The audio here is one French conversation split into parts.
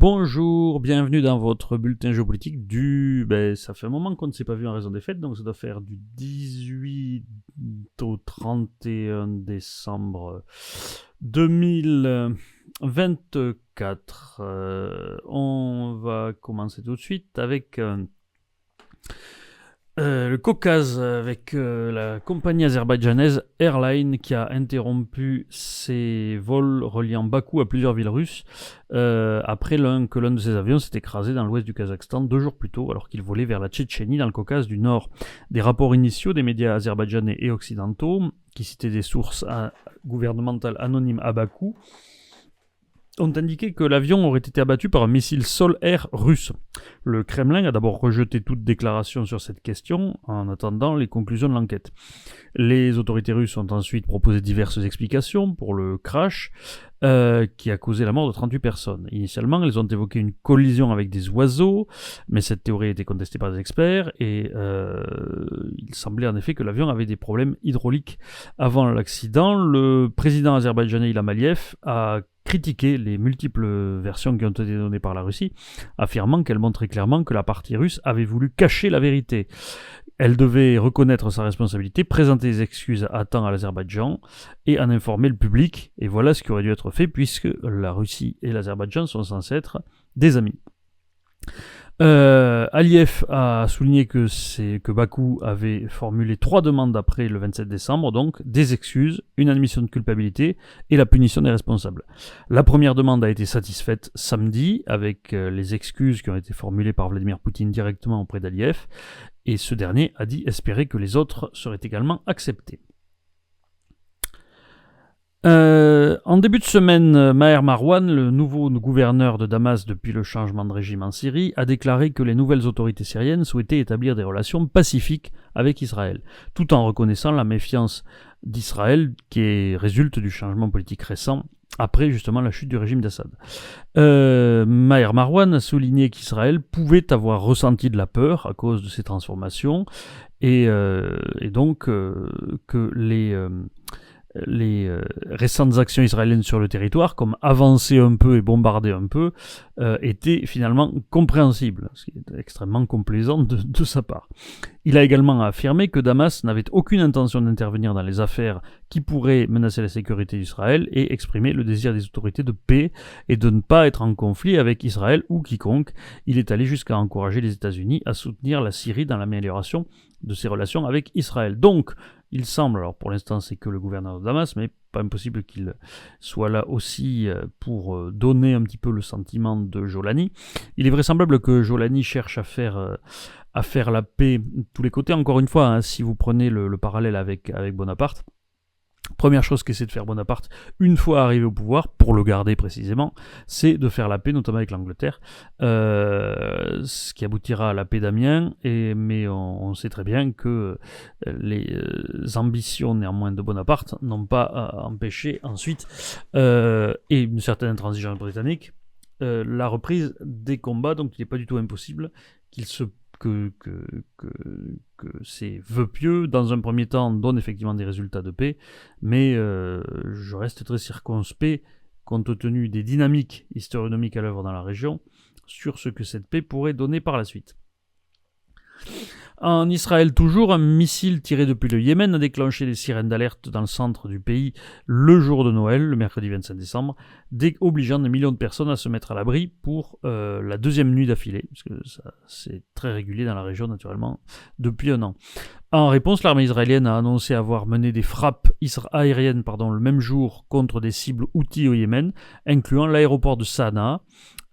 Bonjour, bienvenue dans votre bulletin géopolitique ça fait un moment qu'on ne s'est pas vu en raison des fêtes, donc ça doit faire du 18 au 31 décembre 2024. On va commencer tout de suite avec le Caucase, avec la compagnie azerbaïdjanaise Airline qui a interrompu ses vols reliant Bakou à plusieurs villes russes après que l'un de ses avions s'est écrasé dans l'ouest du Kazakhstan 2 jours plus tôt alors qu'il volait vers la Tchétchénie dans le Caucase du Nord. Des rapports initiaux des médias azerbaïdjanais et occidentaux qui citaient des sources gouvernementales anonymes à Bakou ont indiqué que l'avion aurait été abattu par un missile sol-air russe. Le Kremlin a d'abord rejeté toute déclaration sur cette question en attendant les conclusions de l'enquête. Les autorités russes ont ensuite proposé diverses explications pour le crash qui a causé la mort de 38 personnes. Initialement, elles ont évoqué une collision avec des oiseaux, mais cette théorie a été contestée par des experts et il semblait en effet que l'avion avait des problèmes hydrauliques avant l'accident. Le président azerbaïdjanais Ilham Aliyev a critiqué les multiples versions qui ont été données par la Russie, affirmant qu'elles montraient clairement que la partie russe avait voulu cacher la vérité. Elle devait reconnaître sa responsabilité, présenter des excuses à temps à l'Azerbaïdjan et en informer le public. Et voilà ce qui aurait dû être fait puisque la Russie et l'Azerbaïdjan sont censés être des amis. Aliyev a souligné que Bakou avait formulé 3 demandes après le 27 décembre, donc des excuses, une admission de culpabilité et la punition des responsables. La première demande a été satisfaite samedi avec les excuses qui ont été formulées par Vladimir Poutine directement auprès d'Aliyev, et ce dernier a dit espérer que les autres seraient également acceptés. En début de semaine, Maher Marwan, le nouveau gouverneur de Damas depuis le changement de régime en Syrie, a déclaré que les nouvelles autorités syriennes souhaitaient établir des relations pacifiques avec Israël, tout en reconnaissant la méfiance d'Israël qui résulte du changement politique récent après justement la chute du régime d'Assad. Maher Marwan a souligné qu'Israël pouvait avoir ressenti de la peur à cause de ces transformations et donc que les récentes actions israéliennes sur le territoire, comme avancer un peu et bombarder un peu, étaient finalement compréhensibles, ce qui est extrêmement complaisant de sa part. Il a également affirmé que Damas n'avait aucune intention d'intervenir dans les affaires qui pourraient menacer la sécurité d'Israël et exprimé le désir des autorités de paix et de ne pas être en conflit avec Israël ou quiconque. Il est allé jusqu'à encourager les États-Unis à soutenir la Syrie dans l'amélioration de ses relations avec Israël. Donc, il semble, alors pour l'instant c'est que le gouverneur de Damas, mais pas impossible qu'il soit là aussi pour donner un petit peu le sentiment de Jolani. Il est vraisemblable que Jolani cherche à faire la paix de tous les côtés. Encore une fois, si vous prenez le parallèle avec Bonaparte, première chose qu'essaie de faire Bonaparte, une fois arrivé au pouvoir, pour le garder précisément, c'est de faire la paix, notamment avec l'Angleterre, ce qui aboutira à la paix d'Amiens, mais on sait très bien que les ambitions néanmoins de Bonaparte n'ont pas empêché ensuite, et une certaine intransigeance britannique, la reprise des combats, donc il n'est pas du tout impossible que ces vœux pieux, dans un premier temps, donnent effectivement des résultats de paix, mais je reste très circonspect, compte tenu des dynamiques historiques à l'œuvre dans la région, sur ce que cette paix pourrait donner par la suite. En Israël toujours, un missile tiré depuis le Yémen a déclenché des sirènes d'alerte dans le centre du pays le jour de Noël, le mercredi 25 décembre, obligeant des millions de personnes à se mettre à l'abri pour la deuxième nuit d'affilée, parce que ça, c'est très régulier dans la région naturellement depuis un an. En réponse, l'armée israélienne a annoncé avoir mené des frappes aériennes le même jour contre des cibles Houthis au Yémen, incluant l'aéroport de Sanaa,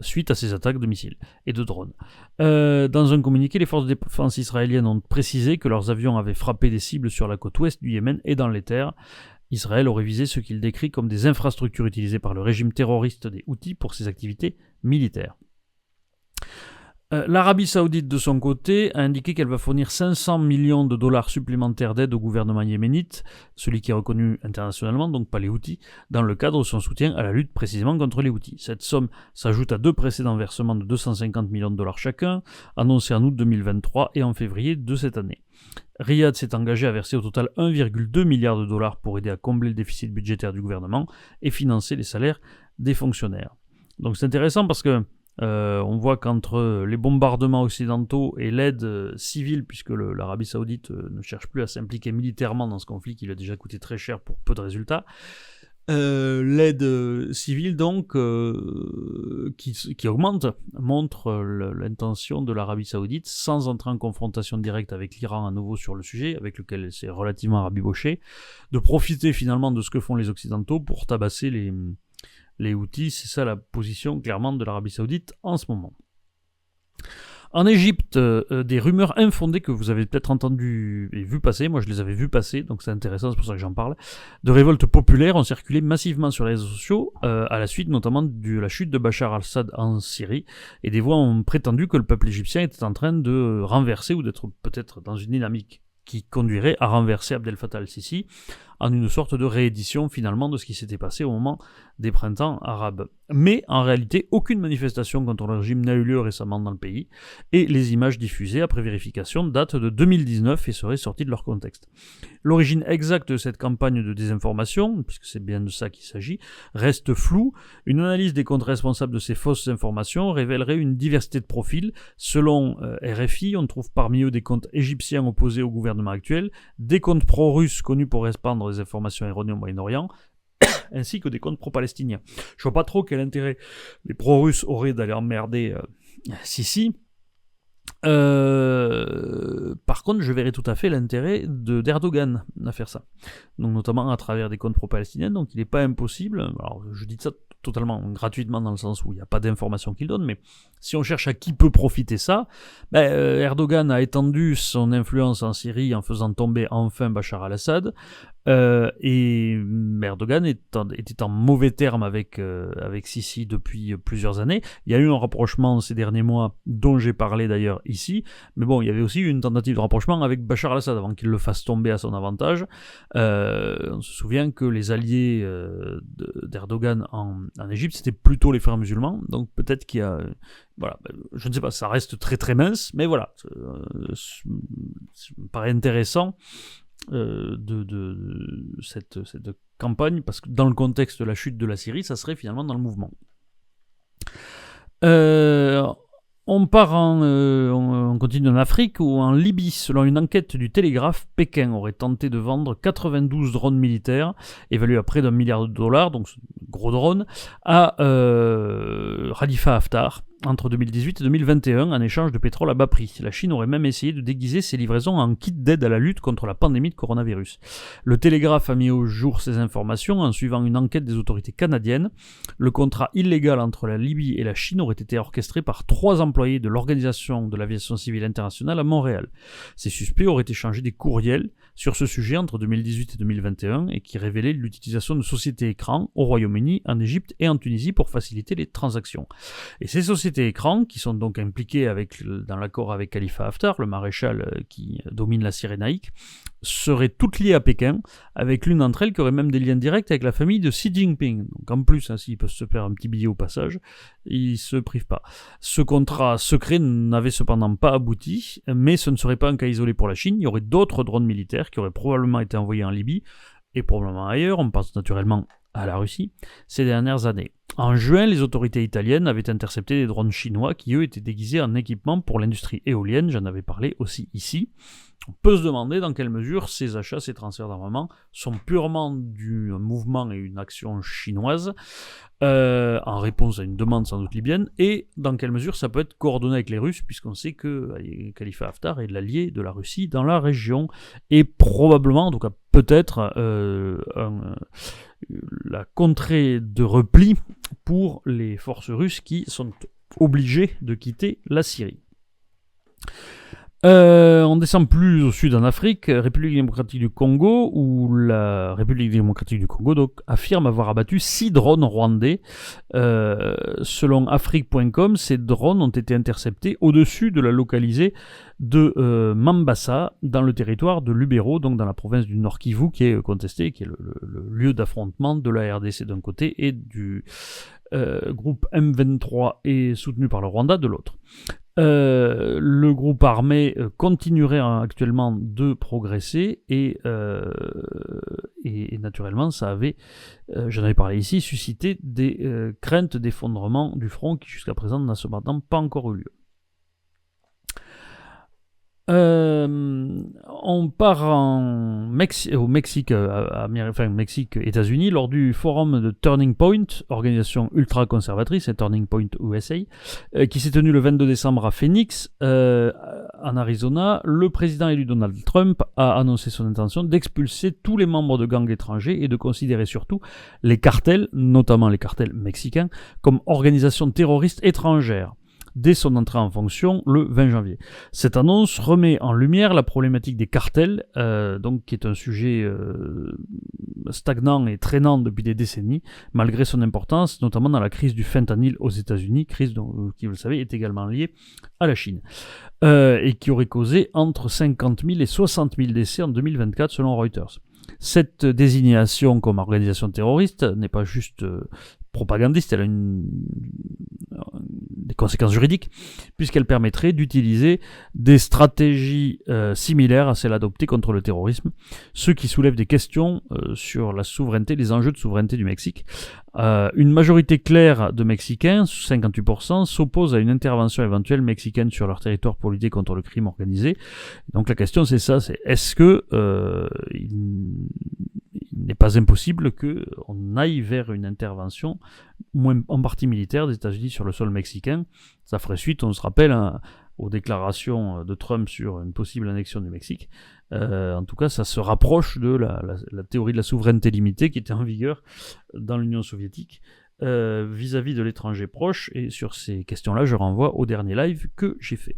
suite à ces attaques de missiles et de drones. Dans un communiqué, les forces de défense israéliennes ont précisé que leurs avions avaient frappé des cibles sur la côte ouest du Yémen et dans les terres. Israël aurait visé ce qu'il décrit comme des infrastructures utilisées par le régime terroriste des Houthis pour ses activités militaires. L'Arabie Saoudite, de son côté, a indiqué qu'elle va fournir 500 millions de dollars supplémentaires d'aide au gouvernement yéménite, celui qui est reconnu internationalement, donc pas les Houthis, dans le cadre de son soutien à la lutte précisément contre les Houthis. Cette somme s'ajoute à 2 précédents versements de 250 millions de dollars chacun, annoncés en août 2023 et en février de cette année. Riyad s'est engagé à verser au total 1,2 milliard de dollars pour aider à combler le déficit budgétaire du gouvernement et financer les salaires des fonctionnaires. Donc c'est intéressant parce que On voit qu'entre les bombardements occidentaux et l'aide civile, puisque l'Arabie Saoudite ne cherche plus à s'impliquer militairement dans ce conflit qui lui a déjà coûté très cher pour peu de résultats, l'aide civile donc qui augmente montre l'intention de l'Arabie Saoudite, sans entrer en confrontation directe avec l'Iran à nouveau sur le sujet, avec lequel elle s'est relativement rabibochée, de profiter finalement de ce que font les Occidentaux pour tabasser les Houthis. C'est ça la position clairement de l'Arabie Saoudite en ce moment. En Égypte, des rumeurs infondées que vous avez peut-être entendues et vues passer, moi je les avais vues passer, donc c'est intéressant, c'est pour ça que j'en parle, de révoltes populaires ont circulé massivement sur les réseaux sociaux, à la suite notamment de la chute de Bachar al-Assad en Syrie, et des voix ont prétendu que le peuple égyptien était en train de renverser, ou d'être peut-être dans une dynamique qui conduirait à renverser Abdel Fattah al-Sisi, en une sorte de réédition finalement de ce qui s'était passé au moment des printemps arabes. Mais en réalité, aucune manifestation contre le régime n'a eu lieu récemment dans le pays, et les images diffusées après vérification datent de 2019 et seraient sorties de leur contexte. L'origine exacte de cette campagne de désinformation, puisque c'est bien de ça qu'il s'agit, reste floue. Une analyse des comptes responsables de ces fausses informations révélerait une diversité de profils. Selon RFI, on trouve parmi eux des comptes égyptiens opposés au gouvernement actuel, des comptes pro-russes connus pour répandre des informations erronées au Moyen-Orient, ainsi que des comptes pro-palestiniens. Je vois pas trop quel intérêt les pro-russes auraient d'aller emmerder Sisi. Par contre, je verrais tout à fait l'intérêt d'Erdogan à faire ça. Donc, notamment à travers des comptes pro-palestiniens, donc il n'est pas impossible. Alors, je dis ça totalement gratuitement dans le sens où il n'y a pas d'informations qu'il donne, mais si on cherche à qui peut profiter ça, Erdogan a étendu son influence en Syrie en faisant tomber enfin Bachar al-Assad, et Erdogan était en mauvais termes avec Sisi depuis plusieurs années. Il y a eu un rapprochement ces derniers mois dont j'ai parlé d'ailleurs ici, mais bon, il y avait aussi eu une tentative de rapprochement avec Bachar al-Assad avant qu'il le fasse tomber à son avantage. On se souvient que les alliés d'Erdogan en Égypte, c'était plutôt les frères musulmans, donc peut-être qu'il y a... Voilà, je ne sais pas, ça reste très très mince, mais voilà, ça me paraît intéressant de cette campagne, parce que dans le contexte de la chute de la Syrie, ça serait finalement dans le mouvement. On continue en Afrique, où en Libye, selon une enquête du Télégraphe, Pékin aurait tenté de vendre 92 drones militaires, évalués à près d'$1 milliard, donc gros drones, à Khalifa Haftar, entre 2018 et 2021, en échange de pétrole à bas prix. La Chine aurait même essayé de déguiser ses livraisons en kit d'aide à la lutte contre la pandémie de coronavirus. Le Télégraphe a mis au jour ces informations en suivant une enquête des autorités canadiennes. Le contrat illégal entre la Libye et la Chine aurait été orchestré par 3 employés de l'Organisation de l'Aviation Civile Internationale à Montréal. Ces suspects auraient échangé des courriels sur ce sujet entre 2018 et 2021 et qui révélaient l'utilisation de sociétés écrans au Royaume-Uni, en Égypte et en Tunisie pour faciliter les transactions. Et ces sociétés écrans, qui sont donc impliquées dans l'accord avec Khalifa Haftar, le maréchal qui domine la Cyrénaïque, seraient toutes liées à Pékin, avec l'une d'entre elles qui aurait même des liens directs avec la famille de Xi Jinping. Donc en plus, s'ils peuvent se faire un petit billet au passage, ils se privent pas. Ce contrat secret n'avait cependant pas abouti, mais ce ne serait pas un cas isolé pour la Chine. Il y aurait d'autres drones militaires qui auraient probablement été envoyés en Libye, et probablement ailleurs, on pense naturellement à la Russie, ces dernières années. En juin, les autorités italiennes avaient intercepté des drones chinois qui, eux, étaient déguisés en équipement pour l'industrie éolienne, j'en avais parlé aussi ici. On peut se demander dans quelle mesure ces achats, ces transferts d'armement sont purement du mouvement et une action chinoise, en réponse à une demande sans doute libyenne, et dans quelle mesure ça peut être coordonné avec les Russes, puisqu'on sait que Khalifa Haftar est l'allié de la Russie dans la région, et probablement, en tout cas peut-être, la contrée de repli pour les forces russes qui sont obligées de quitter la Syrie. On descend plus au sud en Afrique, République démocratique du Congo, où la République démocratique du Congo donc, affirme avoir abattu 6 drones rwandais. Selon Afrique.com, ces drones ont été interceptés au-dessus de la localisée de Mambasa, dans le territoire de Lubero, donc dans la province du Nord Kivu, qui est contestée, qui est le lieu d'affrontement de la RDC d'un côté et du groupe M23 et soutenu par le Rwanda de l'autre. Le groupe armé continuerait actuellement de progresser et naturellement ça avait, j'en avais parlé ici, suscité des craintes d'effondrement du front qui jusqu'à présent n'a cependant pas encore eu lieu. On part au Mexique, Mexique, États-Unis, lors du forum de Turning Point, organisation ultra-conservatrice, et Turning Point USA, qui s'est tenu le 22 décembre à Phoenix, en Arizona. Le président élu Donald Trump a annoncé son intention d'expulser tous les membres de gangs étrangers et de considérer surtout les cartels, notamment les cartels mexicains, comme organisations terroristes étrangères dès son entrée en fonction le 20 janvier. Cette annonce remet en lumière la problématique des cartels, donc qui est un sujet stagnant et traînant depuis des décennies, malgré son importance, notamment dans la crise du fentanyl aux États-Unis, crise dont, qui, vous le savez, est également liée à la Chine, et qui aurait causé entre 50 000 et 60 000 décès en 2024 selon Reuters. Cette désignation comme organisation terroriste n'est pas juste propagandiste, elle a des conséquences juridiques, puisqu'elle permettrait d'utiliser des stratégies similaires à celles adoptées contre le terrorisme, ce qui soulève des questions sur la souveraineté, les enjeux de souveraineté du Mexique. Une majorité claire de Mexicains, 58%, s'oppose à une intervention éventuelle mexicaine sur leur territoire pour lutter contre le crime organisé. Donc la question c'est ça, c'est est-ce que il n'est pas impossible qu'on aille vers une intervention, en partie militaire, des États-Unis sur le sol mexicain. Ça ferait suite, on se rappelle, aux déclarations de Trump sur une possible annexion du Mexique. En tout cas, ça se rapproche de la théorie de la souveraineté limitée qui était en vigueur dans l'Union soviétique vis-à-vis de l'étranger proche. Et sur ces questions-là, je renvoie au dernier live que j'ai fait.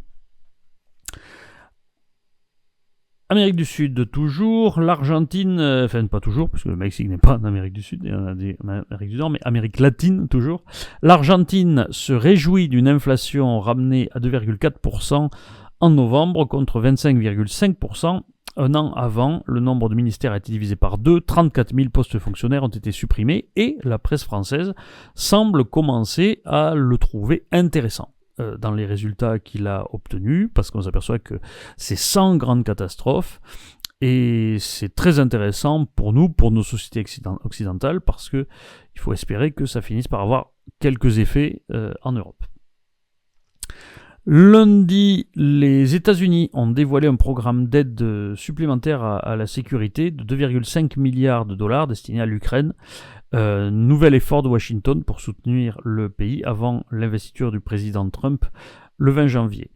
Amérique du Sud toujours, l'Argentine, enfin pas toujours, puisque le Mexique n'est pas en Amérique du Sud, il y en a en Amérique du Nord, mais Amérique latine toujours. L'Argentine se réjouit d'une inflation ramenée à 2,4% en novembre contre 25,5%. Un an avant, le nombre de ministères a été divisé par 2, 34 000 postes fonctionnaires ont été supprimés et la presse française semble commencer à le trouver intéressant dans les résultats qu'il a obtenus, parce qu'on s'aperçoit que c'est sans grande catastrophe, et c'est très intéressant pour nous, pour nos sociétés occidentales, parce que il faut espérer que ça finisse par avoir quelques effets en Europe. Lundi, les États-Unis ont dévoilé un programme d'aide supplémentaire à la sécurité de 2,5 milliards de dollars destinés à l'Ukraine. Nouvel effort de Washington pour soutenir le pays avant l'investiture du président Trump le 20 janvier.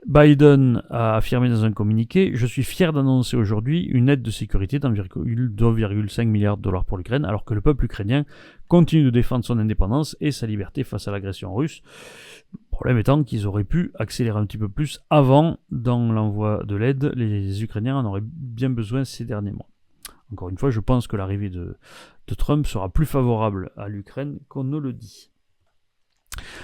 Biden a affirmé dans un communiqué « Je suis fier d'annoncer aujourd'hui une aide de sécurité d'environ 2,5 milliards de dollars pour l'Ukraine, alors que le peuple ukrainien continue de défendre son indépendance et sa liberté face à l'agression russe. » Le problème étant qu'ils auraient pu accélérer un petit peu plus avant dans l'envoi de l'aide. Les Ukrainiens en auraient bien besoin ces derniers mois. Encore une fois, je pense que l'arrivée de Trump sera plus favorable à l'Ukraine qu'on ne le dit.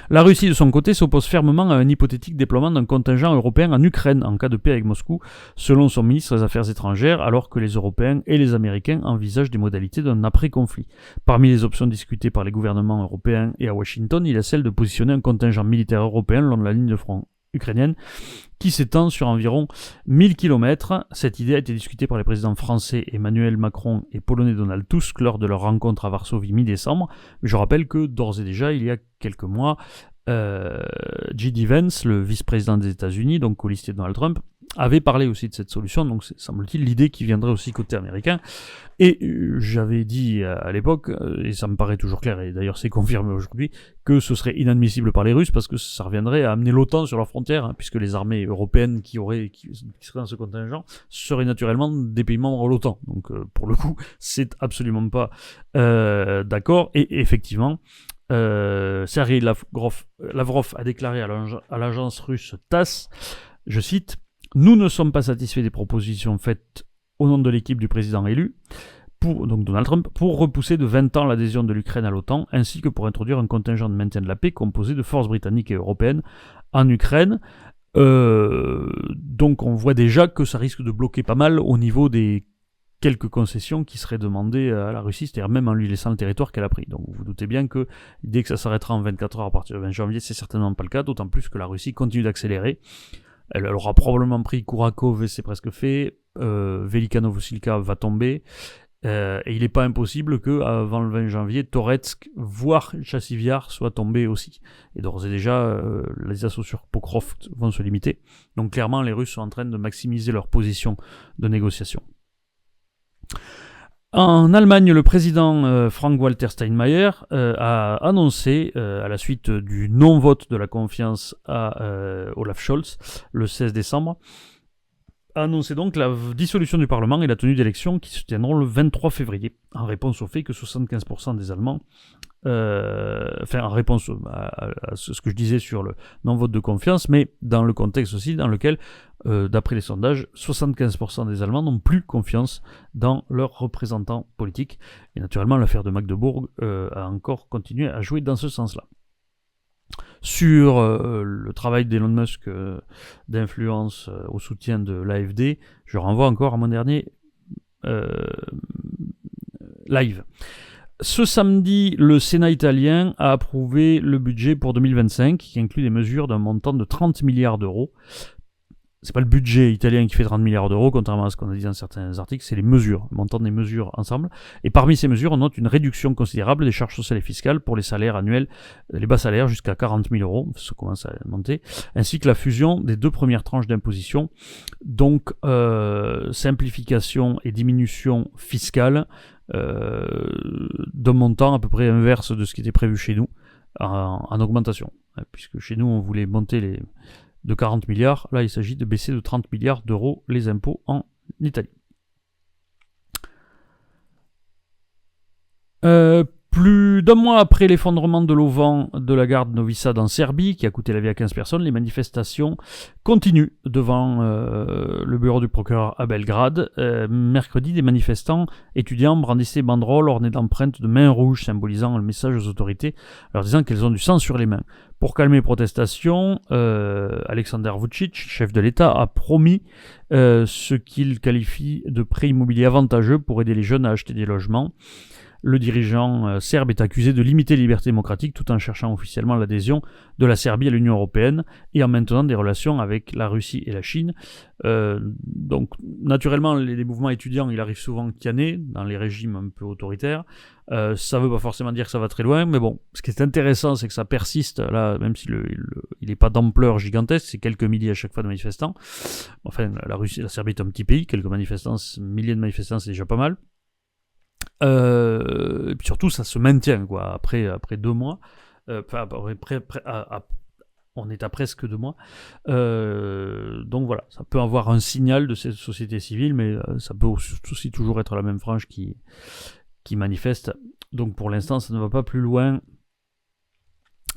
La Russie, de son côté, s'oppose fermement à un hypothétique déploiement d'un contingent européen en Ukraine en cas de paix avec Moscou, selon son ministre des Affaires étrangères, alors que les Européens et les Américains envisagent des modalités d'un après-conflit. Parmi les options discutées par les gouvernements européens et à Washington, il y a celle de positionner un contingent militaire européen le long de la ligne de front ukrainienne, qui s'étend sur environ 1000 km. Cette idée a été discutée par les présidents français Emmanuel Macron et polonais Donald Tusk lors de leur rencontre à Varsovie mi-décembre. Mais je rappelle que d'ores et déjà, il y a quelques mois, J.D. Vance, le vice-président des États-Unis, donc colistier de Donald Trump, avait parlé aussi de cette solution, donc c'est, semble-t-il, l'idée qui viendrait aussi côté américain. Et j'avais dit à l'époque, et ça me paraît toujours clair, et d'ailleurs c'est confirmé aujourd'hui, que ce serait inadmissible par les Russes, parce que ça reviendrait à amener l'OTAN sur leurs frontières, puisque les armées européennes qui seraient dans ce contingent seraient naturellement des pays membres de l'OTAN. Donc pour le coup, c'est absolument pas d'accord, et effectivement, Sergei Lavrov a déclaré à l'agence russe TASS, je cite, « Nous ne sommes pas satisfaits des propositions faites au nom de l'équipe du président élu, donc Donald Trump, pour repousser de 20 ans l'adhésion de l'Ukraine à l'OTAN, ainsi que pour introduire un contingent de maintien de la paix composé de forces britanniques et européennes en Ukraine. » Donc on voit déjà que ça risque de bloquer pas mal au niveau des quelques concessions qui seraient demandées à la Russie, c'est-à-dire même en lui laissant le territoire qu'elle a pris. Donc vous vous doutez bien que dès que ça s'arrêtera en 24 heures à partir du 20 janvier, c'est certainement pas le cas, d'autant plus que la Russie continue d'accélérer. Elle aura probablement pris Kourakov et c'est presque fait, Velikano-Vosilka va tomber, et il n'est pas impossible qu'avant le 20 janvier, Toretsk, voire Chassivyar, soit tombé aussi. Et d'ores et déjà, les assauts sur Pokrovsk vont se limiter. Donc clairement, les Russes sont en train de maximiser leur position de négociation. En Allemagne, le président Frank-Walter Steinmeier a annoncé, à la suite du non-vote de la confiance à Olaf Scholz le 16 décembre, a annoncé donc la dissolution du Parlement et la tenue d'élections qui se tiendront le 23 février, en réponse au fait que 75% des Allemands, en réponse à ce que je disais sur le non-vote de confiance, mais dans le contexte aussi dans lequel, d'après les sondages, 75% des Allemands n'ont plus confiance dans leurs représentants politiques. Et naturellement, l'affaire de Magdebourg a encore continué à jouer dans ce sens-là. Sur le travail d'Elon Musk d'influence au soutien de l'AfD, je renvoie encore à mon dernier live. Ce samedi, le Sénat italien a approuvé le budget pour 2025 qui inclut des mesures d'un montant de 30 milliards d'euros. C'est pas le budget italien qui fait 30 milliards d'euros, contrairement à ce qu'on a dit dans certains articles, c'est les mesures, le montant des mesures ensemble. Et parmi ces mesures, on note une réduction considérable des charges sociales et fiscales pour les salaires annuels, les bas salaires jusqu'à 40 000 euros, ça commence à monter, ainsi que la fusion des 2 premières tranches d'imposition. Donc, simplification et diminution fiscale d'un montant à peu près inverse de ce qui était prévu chez nous, en augmentation. Puisque chez nous, on voulait monter de 40 milliards, là il s'agit de baisser de 30 milliards d'euros les impôts en Italie. Plus d'un mois après l'effondrement de l'auvent de la gare de Novi Sad en Serbie, qui a coûté la vie à 15 personnes, les manifestations continuent devant le bureau du procureur à Belgrade. Mercredi, des manifestants étudiants brandissaient des banderoles ornées d'empreintes de mains rouges symbolisant le message aux autorités, leur disant qu'elles ont du sang sur les mains. Pour calmer les protestations, Aleksandar Vučić, chef de l'État, a promis ce qu'il qualifie de prêt immobilier avantageux pour aider les jeunes à acheter des logements. Le dirigeant serbe est accusé de limiter les libertés démocratiques tout en cherchant officiellement l'adhésion de la Serbie à l'Union européenne et en maintenant des relations avec la Russie et la Chine. Donc, naturellement, les mouvements étudiants, il arrive souvent canner dans les régimes un peu autoritaires. Ça ne veut pas forcément dire que ça va très loin, mais bon, ce qui est intéressant, c'est que ça persiste, là, même s'il n'est pas d'ampleur gigantesque, c'est quelques milliers à chaque fois de manifestants. Enfin, la Serbie est un petit pays, quelques manifestants, milliers de manifestants, c'est déjà pas mal. Et puis surtout, ça se maintient, quoi, après 2 mois. On est à presque 2 mois. Donc voilà, ça peut avoir un signal de cette société civile, mais ça peut aussi toujours être la même frange qui manifeste. Donc pour l'instant, ça ne va pas plus loin.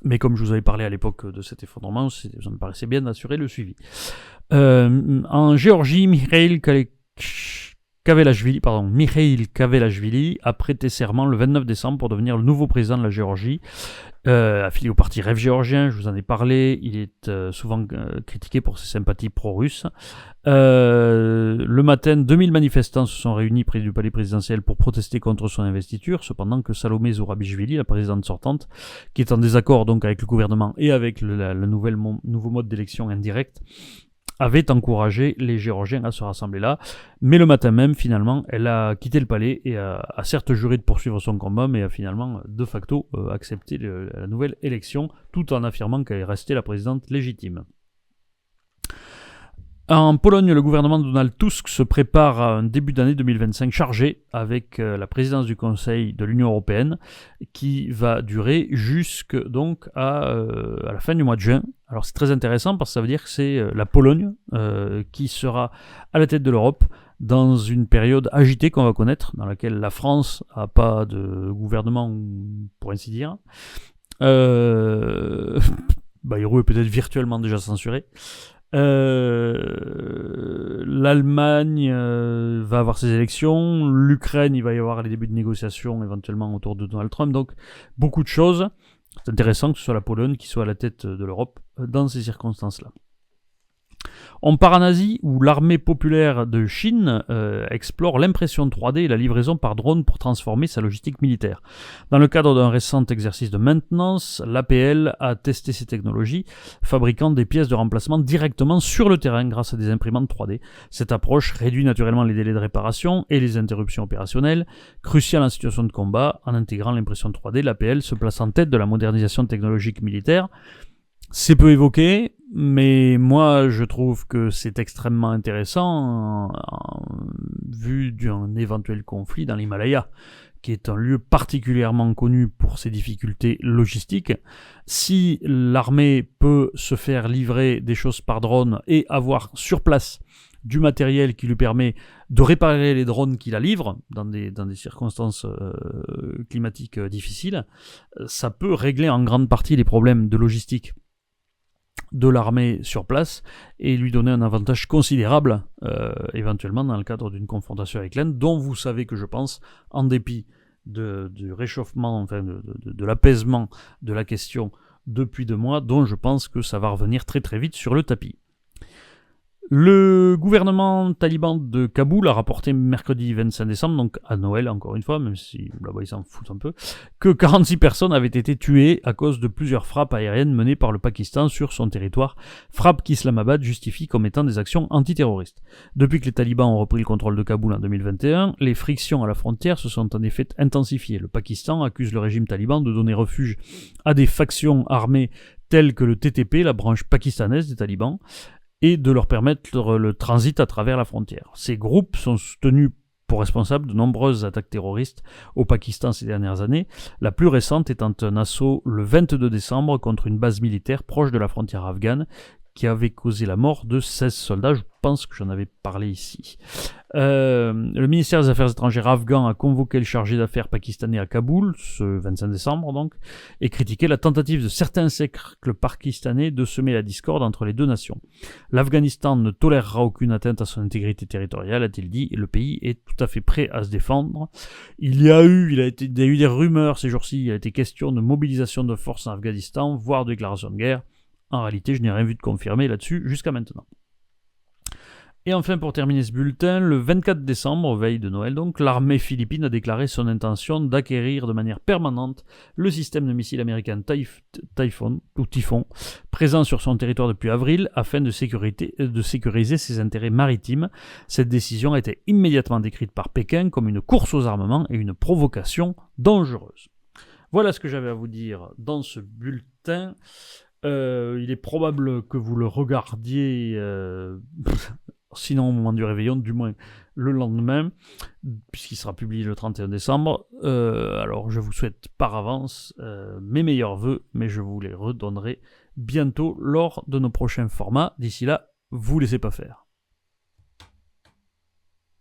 Mais comme je vous avais parlé à l'époque de cet effondrement, ça me paraissait bien d'assurer le suivi. En Géorgie, Mikhail Kavelashvili a prêté serment le 29 décembre pour devenir le nouveau président de la Géorgie, affilié au parti Rêve géorgien, je vous en ai parlé, il est souvent critiqué pour ses sympathies pro-russes. Le matin, 2000 manifestants se sont réunis près du palais présidentiel pour protester contre son investiture, cependant que Salomé Zourabichvili, la présidente sortante, qui est en désaccord donc avec le gouvernement et avec le nouveau mode d'élection indirecte, avait encouragé les Géorgiens à se rassembler là, mais le matin même, finalement, elle a quitté le palais et a certes juré de poursuivre son combat, mais a finalement, de facto, accepté la nouvelle élection, tout en affirmant qu'elle est restée la présidente légitime. En Pologne, le gouvernement de Donald Tusk se prépare à un début d'année 2025 chargé avec la présidence du Conseil de l'Union européenne qui va durer jusque donc à la fin du mois de juin. Alors c'est très intéressant parce que ça veut dire que c'est la Pologne qui sera à la tête de l'Europe dans une période agitée qu'on va connaître, dans laquelle la France n'a pas de gouvernement, pour ainsi dire. Bayrou est peut-être virtuellement déjà censuré. L'Allemagne va avoir ses élections, l'Ukraine, il va y avoir les débuts de négociations éventuellement autour de Donald Trump, donc beaucoup de choses. C'est intéressant que ce soit la Pologne qui soit à la tête de l'Europe dans ces circonstances-là. On part en Asie où l'armée populaire de Chine explore l'impression 3D et la livraison par drone pour transformer sa logistique militaire. Dans le cadre d'un récent exercice de maintenance, l'APL a testé ces technologies, fabriquant des pièces de remplacement directement sur le terrain grâce à des imprimantes 3D. Cette approche réduit naturellement les délais de réparation et les interruptions opérationnelles, cruciales en situation de combat. En intégrant l'impression 3D, l'APL se place en tête de la modernisation technologique militaire. C'est peu évoqué, mais moi je trouve que c'est extrêmement intéressant vu d'un éventuel conflit dans l'Himalaya, qui est un lieu particulièrement connu pour ses difficultés logistiques. Si l'armée peut se faire livrer des choses par drone et avoir sur place du matériel qui lui permet de réparer les drones qui la livrent dans des circonstances climatiques difficiles, ça peut régler en grande partie les problèmes de logistique de l'armée sur place et lui donner un avantage considérable éventuellement dans le cadre d'une confrontation avec l'Inde, dont vous savez que je pense, en dépit du réchauffement, enfin de l'apaisement de la question depuis 2 mois, dont je pense que ça va revenir très très vite sur le tapis. Le gouvernement taliban de Kaboul a rapporté mercredi 25 décembre, donc à Noël encore une fois, même si là-bas ils s'en foutent un peu, que 46 personnes avaient été tuées à cause de plusieurs frappes aériennes menées par le Pakistan sur son territoire, frappes qu'Islamabad justifie comme étant des actions antiterroristes. Depuis que les talibans ont repris le contrôle de Kaboul en 2021, les frictions à la frontière se sont en effet intensifiées. Le Pakistan accuse le régime taliban de donner refuge à des factions armées telles que le TTP, la branche pakistanaise des talibans, et de leur permettre le transit à travers la frontière. Ces groupes sont tenus pour responsables de nombreuses attaques terroristes au Pakistan ces dernières années, la plus récente étant un assaut le 22 décembre contre une base militaire proche de la frontière afghane qui avait causé la mort de 16 soldats. Je pense que j'en avais parlé ici. Le ministère des Affaires étrangères afghan a convoqué le chargé d'affaires pakistanais à Kaboul, ce 25 décembre donc, et critiqué la tentative de certains cercles pakistanais de semer la discorde entre les 2 nations. L'Afghanistan ne tolérera aucune atteinte à son intégrité territoriale, a-t-il dit, et le pays est tout à fait prêt à se défendre. Il y a eu des rumeurs ces jours-ci, il a été question de mobilisation de forces en Afghanistan, voire de déclaration de guerre. En réalité, je n'ai rien vu de confirmé là-dessus jusqu'à maintenant. Et enfin, pour terminer ce bulletin, le 24 décembre, veille de Noël donc, l'armée philippine a déclaré son intention d'acquérir de manière permanente le système de missiles américain Typhoon, présent sur son territoire depuis avril, afin de sécuriser ses intérêts maritimes. Cette décision a été immédiatement décrite par Pékin comme une course aux armements et une provocation dangereuse. Voilà ce que j'avais à vous dire dans ce bulletin. Il est probable que vous le regardiez, sinon au moment du réveillon, du moins le lendemain, puisqu'il sera publié le 31 décembre. Alors je vous souhaite par avance mes meilleurs vœux, mais je vous les redonnerai bientôt lors de nos prochains formats. D'ici là, vous laissez pas faire.